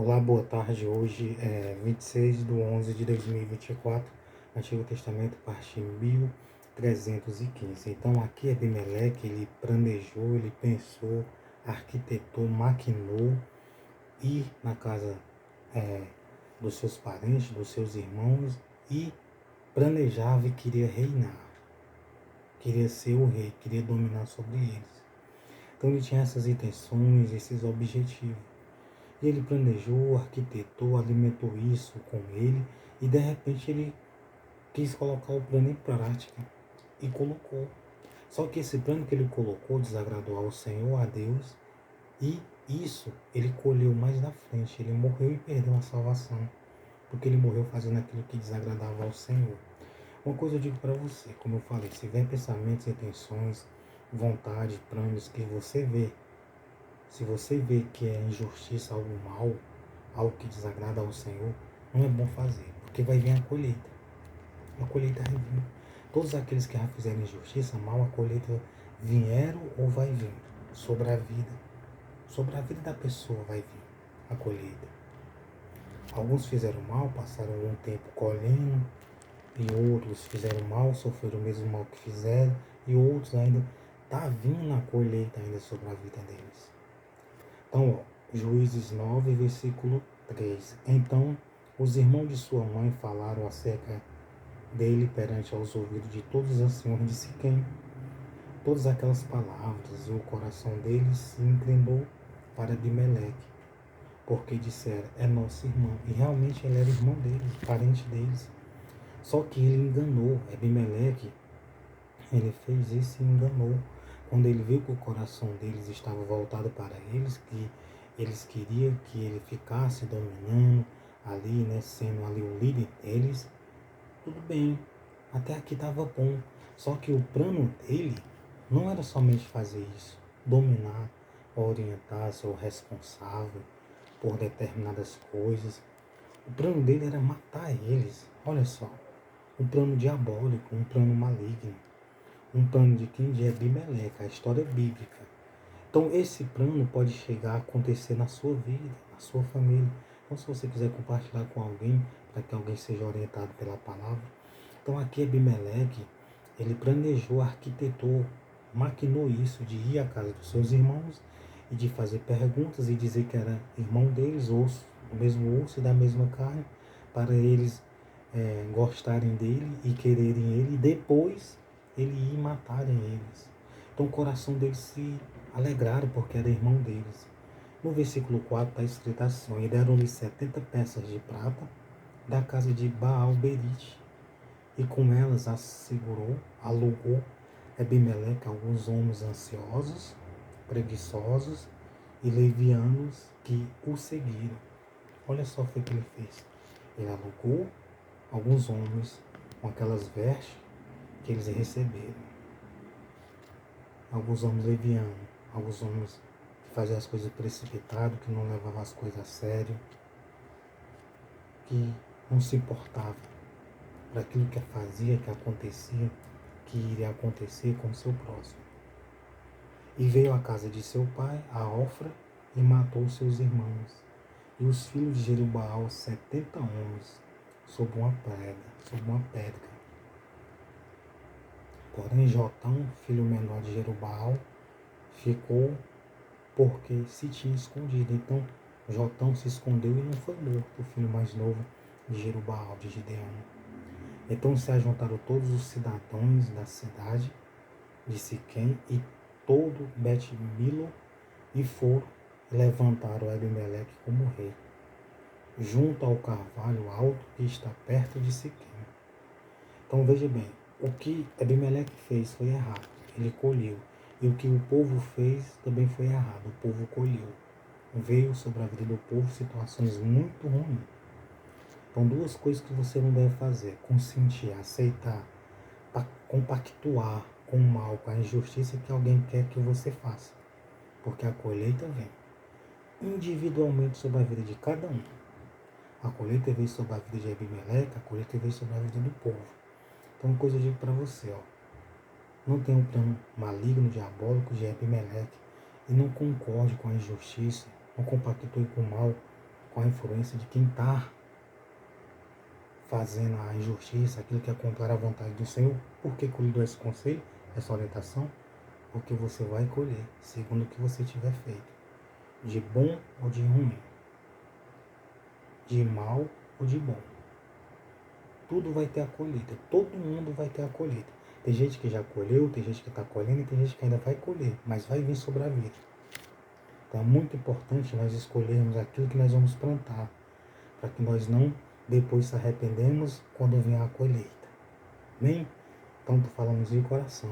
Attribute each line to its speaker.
Speaker 1: Olá, boa tarde. Hoje é 26 de 11 de 2024, Antigo Testamento, parte 1315. Então, aqui Abimeleque, ele planejou, ele pensou, arquitetou, maquinou ir na casa é, dos seus parentes, dos seus irmãos e planejava e queria reinar, queria ser o rei, queria dominar sobre eles. Então, ele tinha essas intenções, esses objetivos. E ele planejou, arquitetou, alimentou isso com ele e de repente ele quis colocar o plano em prática e colocou. Só que esse plano que ele colocou desagradou ao Senhor, a Deus, e isso ele colheu mais na frente. Ele morreu e perdeu a salvação, porque ele morreu fazendo aquilo que desagradava ao Senhor. Uma coisa eu digo para você, como eu falei, se vem pensamentos, intenções, vontade, planos que você vê, se você vê que é injustiça, algo mal, algo que desagrada ao Senhor, não é bom fazer, porque vai vir a colheita. A colheita vai vir. Todos aqueles que já fizeram injustiça, mal, a colheita vieram ou vai vir sobre a vida. Sobre a vida da pessoa vai vir a colheita. Alguns fizeram mal, passaram algum tempo colhendo, e outros fizeram mal, sofreram o mesmo mal que fizeram, e outros ainda está vindo a colheita ainda sobre a vida deles. Então, Juízes 9, versículo 3. Então, os irmãos de sua mãe falaram acerca dele perante aos ouvidos de todos os anciões de Siquém. Todas aquelas palavras, e o coração deles se inclinou para Abimeleque, porque disseram, é nosso irmão. E realmente ele era irmão deles, parente deles. Só que ele enganou. Abimeleque, ele fez isso e enganou. Quando ele viu que o coração deles estava voltado para eles, que eles queriam que ele ficasse dominando ali, né, sendo ali o líder deles, tudo bem, até aqui estava bom. Só que o plano dele não era somente fazer isso, dominar, orientar, ser o responsável por determinadas coisas. O plano dele era matar eles. Olha só, um plano diabólico, um plano maligno. Um plano de quem? De Abimeleque, a história bíblica. Então esse plano pode chegar a acontecer na sua vida, na sua família. Então se você quiser compartilhar com alguém, para que alguém seja orientado pela palavra. Então aqui Abimeleque, ele planejou, arquitetou, maquinou isso de ir à casa dos seus irmãos e de fazer perguntas e dizer que era irmão deles, osso, do mesmo osso e da mesma carne, para eles gostarem dele e quererem ele, e depois ele ir matarem eles. Então o coração deles se alegraram porque era irmão deles. No versículo 4 está escrito assim, e deram-lhe 70 peças de prata da casa de Baal-Berite, e com elas alugou Abimeleque alguns homens ansiosos, preguiçosos e levianos que o seguiram. Olha só o que ele fez. Ele alugou alguns homens com aquelas vestes que eles receberam. Alguns homens levianos, alguns homens que faziam as coisas precipitado, que não levavam as coisas a sério, que não se importavam para aquilo que fazia, que acontecia, que iria acontecer com o seu próximo. E veio à casa de seu pai, a Ofra, e matou seus irmãos. E os filhos de Jerubaal, 70 homens, sob uma pedra. Porém, Jotão, filho menor de Jerubaal, ficou porque se tinha escondido. Então, Jotão se escondeu e não foi morto, o filho mais novo de Jerubaal, de Gideão. Então se ajuntaram todos os cidadãos da cidade de Siquém e todo Bet-Milo e foram e levantaram Abimeleque como rei, junto ao carvalho alto que está perto de Siquém. Então veja bem, o que Abimeleque fez foi errado, ele colheu. E o que o povo fez também foi errado, o povo colheu. Veio sobre a vida do povo situações muito ruins. Então duas coisas que você não deve fazer: consentir, aceitar, compactuar com o mal, com a injustiça que alguém quer que você faça. Porque a colheita vem individualmente sobre a vida de cada um. A colheita veio sobre a vida de Abimeleque, a colheita veio sobre a vida do povo. Então, uma coisa eu digo para você, não tenha um plano maligno, diabólico de Abimeleque, e não concorde com a injustiça, não compactue com o mal, com a influência de quem está fazendo a injustiça, aquilo que é contrário à vontade do Senhor. Por que eu lhe dou esse conselho, essa orientação? Porque você vai colher segundo o que você tiver feito, de bom ou de ruim, de mal ou de bom. Tudo vai ter a colheita, todo mundo vai ter a colheita. Tem gente que já colheu, tem gente que está colhendo e tem gente que ainda vai colher, mas vai vir sobre a vida. Então é muito importante nós escolhermos aquilo que nós vamos plantar, para que nós não depois se arrependemos quando vier a colheita. Amém? Então, estou falando de coração.